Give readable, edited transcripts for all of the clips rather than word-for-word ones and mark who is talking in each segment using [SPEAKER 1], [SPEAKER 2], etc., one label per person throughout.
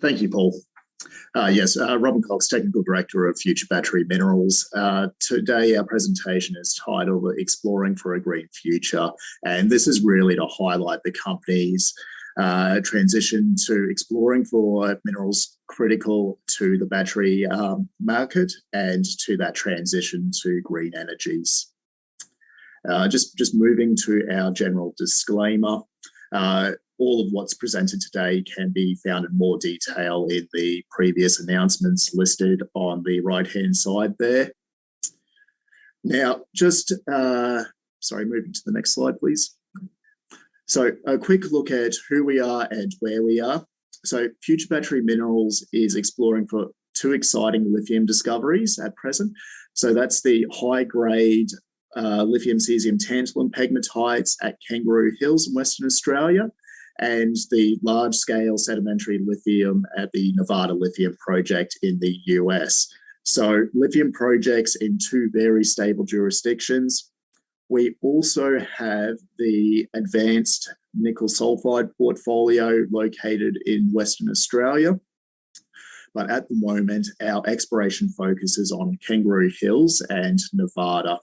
[SPEAKER 1] Thank you, Paul. Yes, Robin Cox, Technical Director of Future Battery Minerals. Today, our presentation is titled Exploring for a Green Future, and this is really to highlight the company's transition to exploring for minerals critical to the battery market and to that transition to green energies. Just moving to our general disclaimer. All of what's presented today can be found in more detail in the previous announcements listed on the right-hand side there. Now, moving to the next slide, please. So a quick look at who we are and where we are. So Future Battery Minerals is exploring for two exciting lithium discoveries at present. So that's the high-grade lithium cesium tantalum pegmatites at Kangaroo Hills in Western Australia, and the large-scale sedimentary lithium at the Nevada Lithium Project in the US. So lithium projects in two very stable jurisdictions. We also have the advanced nickel sulphide portfolio located in Western Australia. But at the moment, our exploration focus is on Kangaroo Hills and Nevada.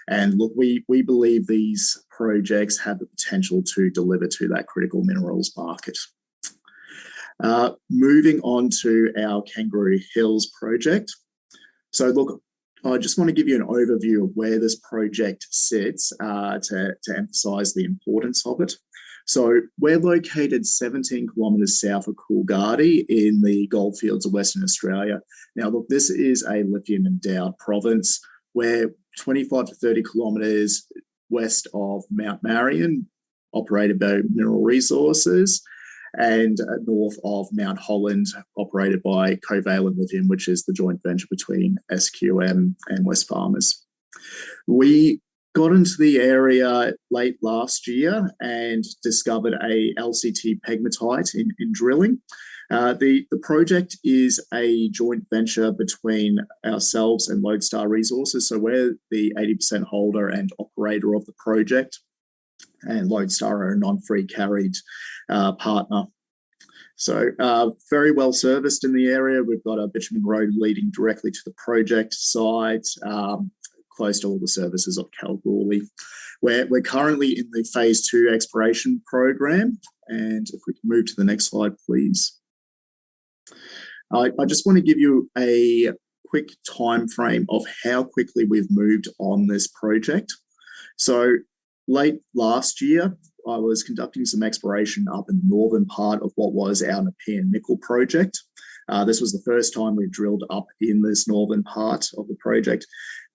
[SPEAKER 1] And look, we believe these projects have the potential to deliver to that critical minerals market. Moving on to our Kangaroo Hills project. So look, I just want to give you an overview of where this project sits to emphasise the importance of it. So we're located 17 kilometres south of Coolgardie in the goldfields of Western Australia. Now look, this is a lithium endowed province. We're 25 to 30 kilometres west of Mount Marion, operated by Mineral Resources, and north of Mount Holland, operated by Covalent Lithium, which is the joint venture between SQM and Wesfarmers. We got into the area late last year and discovered a LCT pegmatite in drilling. The project is a joint venture between ourselves and Lodestar Resources. So we're the 80% holder and operator of the project, and Lodestar are a non-free carried partner. So very well serviced in the area. We've got a bitumen road leading directly to the project site, close to all the services of Kalgoorlie. We're currently in the phase 2 exploration program. And if we can move to the next slide, please. I just want to give you a quick time frame of how quickly we've moved on this project. So late last year, I was conducting some exploration up in the northern part of what was our Nepean nickel project. This was the first time we drilled up in this northern part of the project.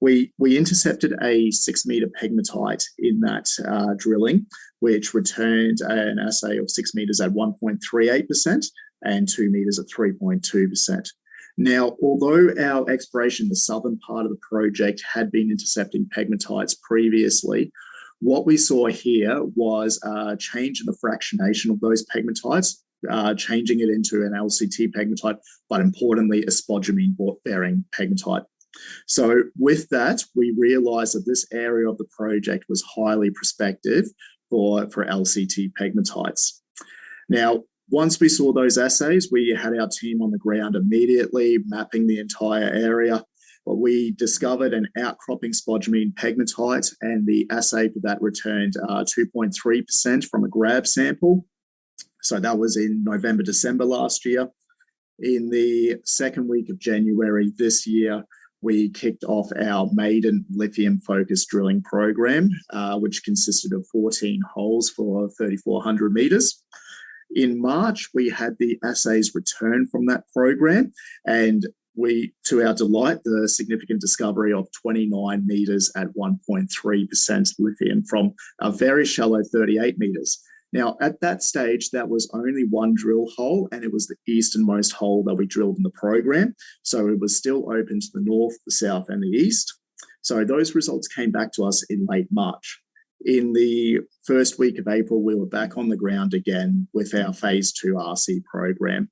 [SPEAKER 1] We intercepted a 6-metre pegmatite in that drilling, which returned an assay of 6 metres at 1.38%. and 2 metres at 3.2%. Now, although our exploration in the southern part of the project had been intercepting pegmatites previously, what we saw here was a change in the fractionation of those pegmatites, changing it into an LCT pegmatite, but importantly, a spodumene-bearing pegmatite. So with that, we realised that this area of the project was highly prospective for LCT pegmatites. Now, once we saw those assays, we had our team on the ground immediately, mapping the entire area. But we discovered an outcropping spodumene pegmatite, and the assay for that returned 2.3% from a grab sample. So that was in November, December last year. In the second week of January this year, we kicked off our maiden lithium-focused drilling program, which consisted of 14 holes for 3,400 metres. In March, we had the assays return from that program, and we, to our delight, the significant discovery of 29 metres at 1.3% lithium from a very shallow 38 metres. Now, at that stage, that was only one drill hole, and it was the easternmost hole that we drilled in the program. So it was still open to the north, the south, and the east. So those results came back to us in late March. In the first week of April, we were back on the ground again with our phase 2 RC program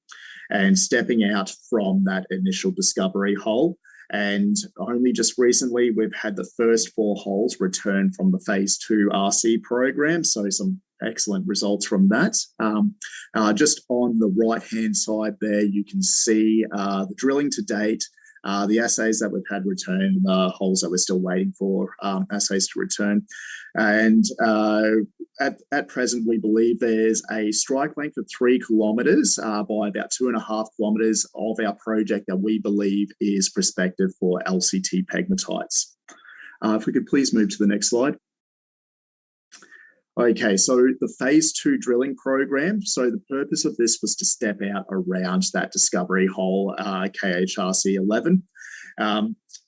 [SPEAKER 1] and stepping out from that initial discovery hole. And only just recently, we've had the first 4 holes return from the phase 2 RC program. So some excellent results from that. Just on the right-hand side there, you can see the drilling to date, the assays that we've had return, the holes that we're still waiting for assays to return. And at present, we believe there's a strike length of 3 kilometres by about 2.5 kilometres of our project that we believe is prospective for LCT pegmatites. If we could please move to the next slide. Okay, so the phase 2 drilling program. So the purpose of this was to step out around that discovery hole, KHRC 11.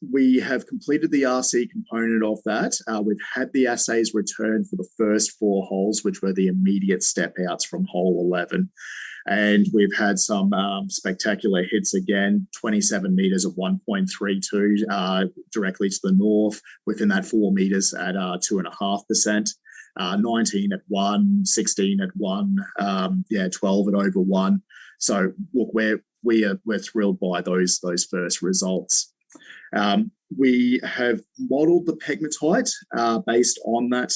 [SPEAKER 1] We have completed the RC component of that. We've had the assays returned for the first 4 holes, which were the immediate step outs from hole 11. And we've had some spectacular hits again, 27 metres of 1.32 directly to the north, within that 4 metres at 2.5%. 19 at 1, 16 at 1, 12 at over 1. So look, we're thrilled by those first results. We have modelled the pegmatite based on that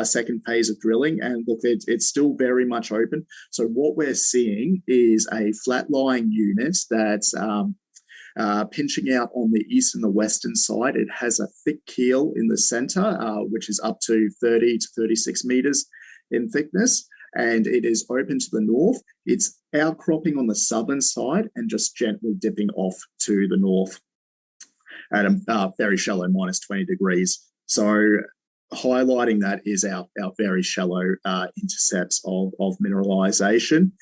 [SPEAKER 1] second phase of drilling, and look, it's still very much open. So what we're seeing is a flat-lying unit that's pinching out on the east and the western side. It has a thick keel in the center, which is up to 30 to 36 meters in thickness, and it is open to the north. It's outcropping on the southern side and just gently dipping off to the north at a very shallow minus 20 degrees. So highlighting that is our very shallow intercepts of mineralization.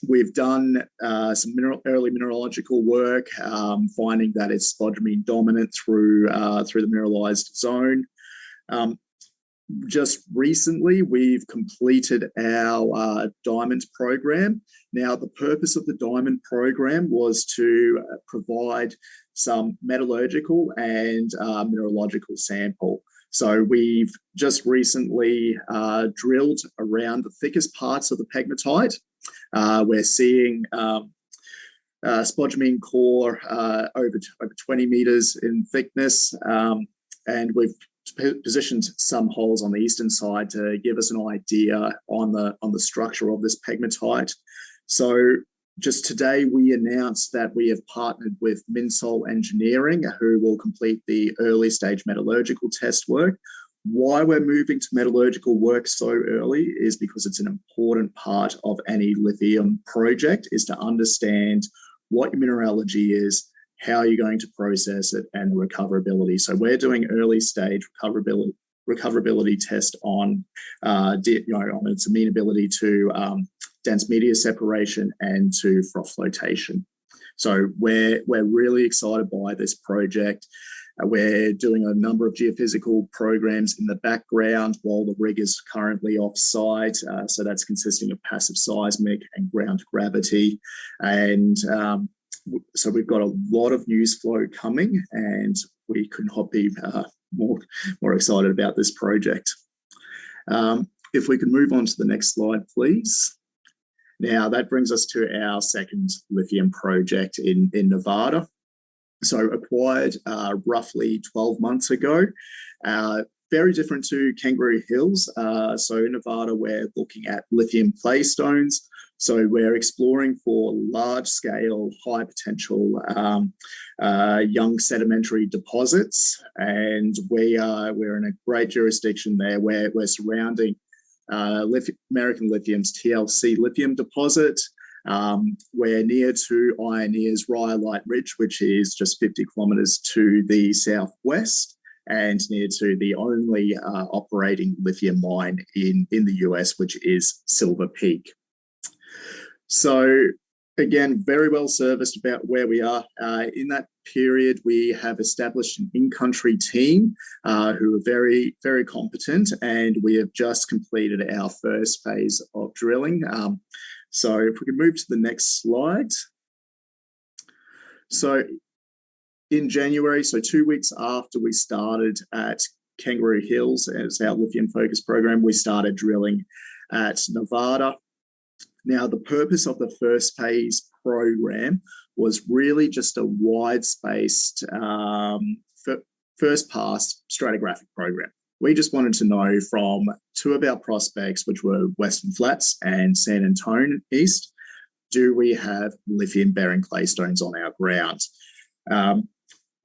[SPEAKER 1] We've done some early mineralogical work, finding that it's spodumene dominant through the mineralized zone. Just recently, we've completed our diamond program. Now, the purpose of the diamond program was to provide some metallurgical and mineralogical sample. So we've just recently drilled around the thickest parts of the pegmatite. We're seeing spodumene core over 20 meters in thickness, and we've positioned some holes on the eastern side to give us an idea on the structure of this pegmatite. So just today, we announced that we have partnered with Minsol Engineering, who will complete the early stage metallurgical test work. Why we're moving to metallurgical work so early is because it's an important part of any lithium project, is to understand what your mineralogy is, how you're going to process it, and the recoverability. So we're doing early stage recoverability test on its amenability to dense media separation and to froth flotation. So we're really excited by this project. We're doing a number of geophysical programs in the background while the rig is currently off-site. So that's consisting of passive seismic and ground gravity. And so we've got a lot of news flow coming, and we could not be more excited about this project. If we can move on to the next slide, please. Now, that brings us to our second lithium project in Nevada. So acquired roughly 12 months ago. Very different to Kangaroo Hills. So in Nevada, we're looking at lithium Claystones. So we're exploring for large-scale, high-potential young sedimentary deposits, and we're in a great jurisdiction there where we're surrounding American Lithium's TLC lithium deposit. We're near to Ioneer's Rhyolite Ridge, which is just 50 kilometers to the southwest, and near to the only operating lithium mine in the US, which is Silver Peak. So again, very well serviced about where we are. In that period, we have established an in-country team who are very, very competent, and we have just completed our first phase of drilling. So if we can move to the next slide. So in January, so 2 weeks after we started at Kangaroo Hills as our lithium focus program, we started drilling at Nevada. Now, the purpose of the first phase program was really just a wide-spaced first pass stratigraphic program. We just wanted to know from two of our prospects, which were Western Flats and San Antonio East, do we have lithium-bearing claystones on our ground?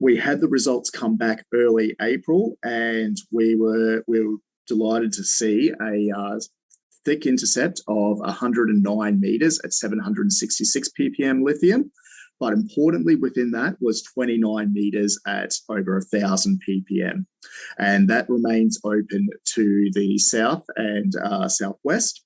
[SPEAKER 1] We had the results come back early April, and we were delighted to see a thick intercept of 109 meters at 766 ppm lithium. But importantly, within that was 29 meters at over 1,000 ppm. And that remains open to the south and southwest.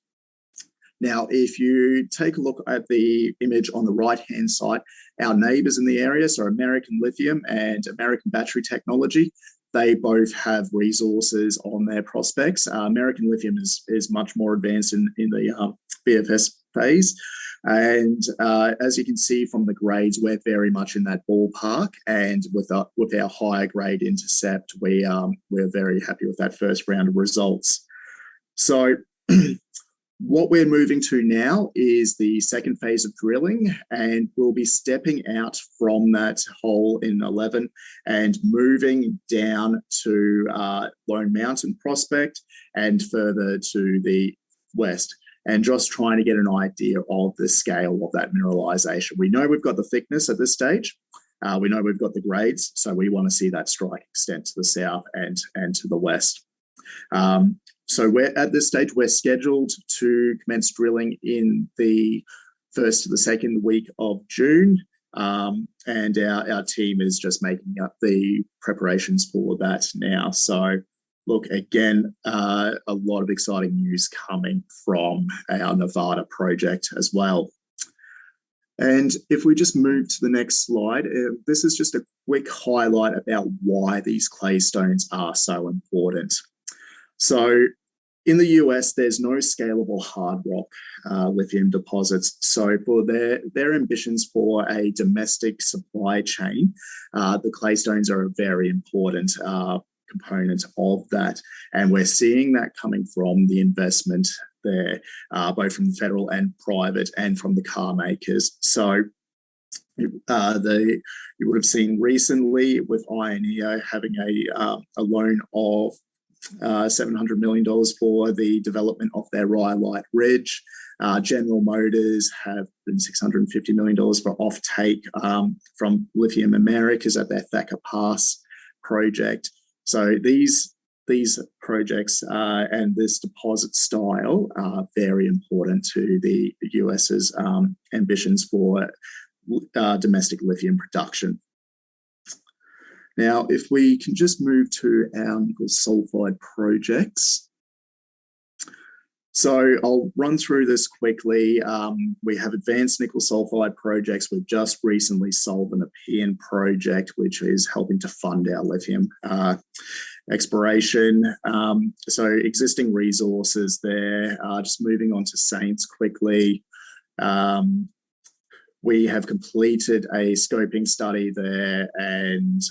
[SPEAKER 1] Now, if you take a look at the image on the right-hand side, our neighbours in the area, so American Lithium and American Battery Technology, they both have resources on their prospects. American Lithium is much more advanced in the BFS phase. And as you can see from the grades, we're very much in that ballpark. And with our higher grade intercept, we're very happy with that first round of results. So what we're moving to now is the second phase of drilling, and we'll be stepping out from that hole in 11 and moving down to Lone Mountain Prospect and further to the west, and just trying to get an idea of the scale of that mineralization. We know we've got the thickness at this stage. We know we've got the grades, so we want to see that strike extent to the south and to the west. So we're at this stage, we're scheduled to commence drilling in the first to the second week of June. And our team is just making up the preparations for that now. So look, again, a lot of exciting news coming from our Nevada project as well. And if we just move to the next slide, this is just a quick highlight about why these claystones are so important. So in the US, there's no scalable hard rock lithium deposits. So for their ambitions for a domestic supply chain, the claystones are a very important component of that. And we're seeing that coming from the investment there, both from the federal and private and from the car makers. So you would have seen recently with Ioneer having a loan of $700 million for the development of their Rhyolite Ridge. General Motors have been $650 million for offtake from Lithium Americas at their Thacker Pass project. So these projects and this deposit style are very important to the US's ambitions for domestic lithium production. Now, if we can just move to our nickel sulphide projects. So I'll run through this quickly. We have advanced nickel sulphide projects. We've just recently sold the Nepean Project, which is helping to fund our lithium exploration. So existing resources there. Just moving on to Saints quickly. We have completed a scoping study there, and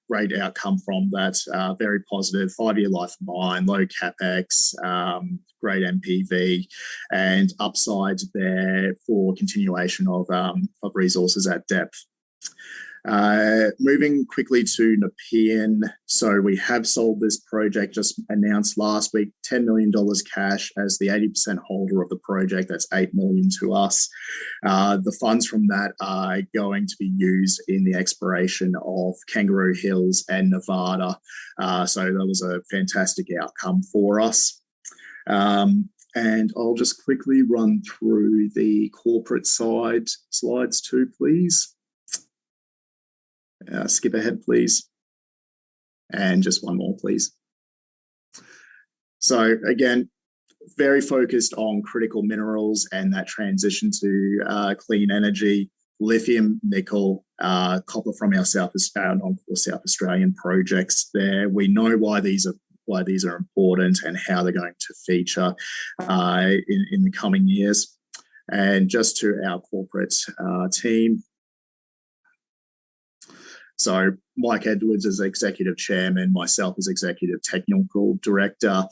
[SPEAKER 1] great outcome from that. Very positive, 5-year life of mine, low capex, great MPV, and upside there for continuation of resources at depth. Moving quickly to Nepean. So we have sold this project, just announced last week, $10 million cash as the 80% holder of the project. That's $8 million to us. The funds from that are going to be used in the exploration of Kangaroo Hills and Nevada. So that was a fantastic outcome for us. And I'll just quickly run through the corporate side slides too, please. Skip ahead, please. And just one more, please. So again, very focused on critical minerals and that transition to clean energy, lithium, nickel, copper from our South Australian projects there. We know why these are important and how they're going to feature in the coming years. And just to our corporate team. So Mike Edwards is Executive Chairman, myself as Executive Technical Director.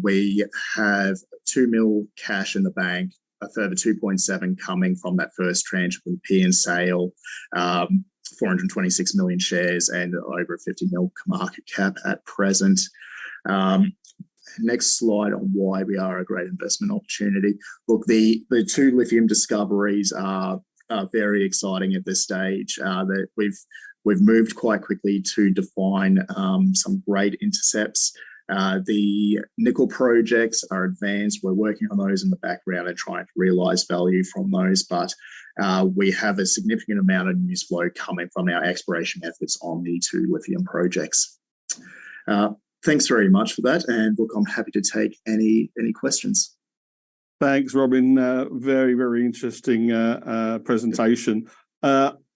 [SPEAKER 1] We have $2 million cash in the bank, a further 2.7 coming from that first tranche of the Nepean sale, 426 million shares and over a 50 mil market cap at present. Next slide on why we are a great investment opportunity. Look, the two lithium discoveries are very exciting at this stage. That we've moved quite quickly to define some great intercepts. The nickel projects are advanced. We're working on those in the background and trying to realize value from those, but we have a significant amount of news flow coming from our exploration efforts on the two lithium projects. Thanks very much for that, and look, I'm happy to take any questions.
[SPEAKER 2] Thanks, Robin. Very, very interesting presentation.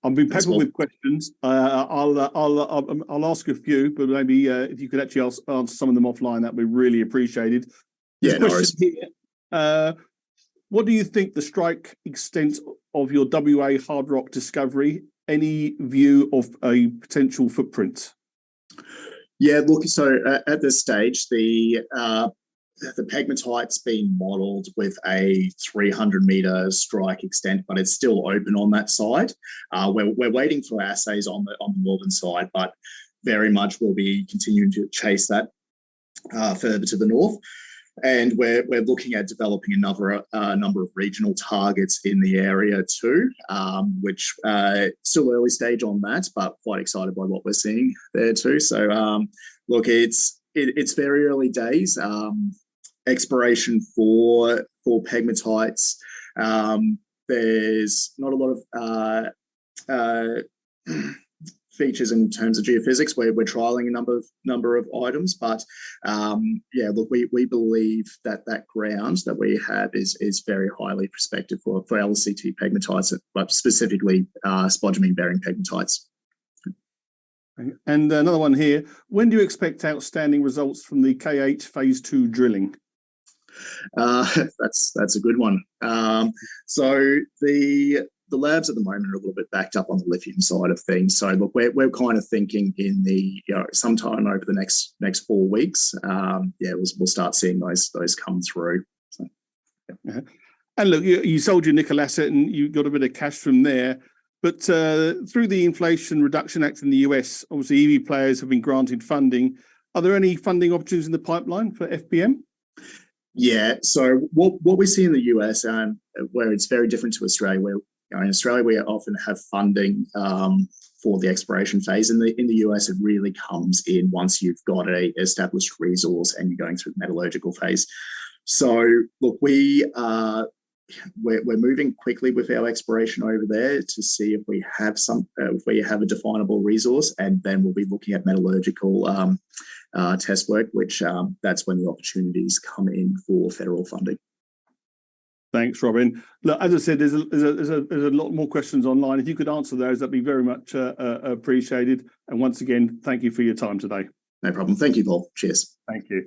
[SPEAKER 2] I've been peppered with questions. I'll ask a few, but maybe if you could actually answer some of them offline, that would be really appreciated.
[SPEAKER 1] Yeah, no worries.
[SPEAKER 2] Here, what do you think the strike extent of your WA hard rock discovery? Any view of a potential footprint?
[SPEAKER 1] Yeah, look, so at this stage, the pegmatite's been modelled with a 300-metre strike extent, but it's still open on that side. We're waiting for assays on the northern side, but very much we'll be continuing to chase that further to the north. And we're looking at developing another number of regional targets in the area too, which still early stage on that, but quite excited by what we're seeing there too. So look, it's very early days. Exploration for pegmatites. There's not a lot of features in terms of geophysics where we're trialing a number of items, but yeah, look, we believe that ground that we have is very highly prospective for LCT pegmatites, but specifically spodumene bearing pegmatites.
[SPEAKER 2] And another one here: when do you expect outstanding results from the KH phase 2 drilling?
[SPEAKER 1] That's a good one. So the labs at the moment are a little bit backed up on the lithium side of things. So look, we're kind of thinking in the sometime over the next 4 weeks. Yeah, we'll start seeing those come through. So, yeah.
[SPEAKER 2] And look, you sold your nickel asset and you got a bit of cash from there. But through the Inflation Reduction Act in the US, obviously EV players have been granted funding. Are there any funding opportunities in the pipeline for FBM?
[SPEAKER 1] Yeah, so what we see in the US, where it's very different to Australia, where in Australia we often have funding for the exploration phase. In the US, it really comes in once you've got a established resource and you're going through the metallurgical phase. So look, we're moving quickly with our exploration over there to see if we have a definable resource, and then we'll be looking at metallurgical test work, which that's when the opportunities come in for federal funding.
[SPEAKER 2] Thanks, Robin. Look, as I said, there's a lot more questions online. If you could answer those, that'd be very much appreciated. And once again, thank you for your time today.
[SPEAKER 1] No problem. Thank you, Paul. Cheers.
[SPEAKER 2] Thank you.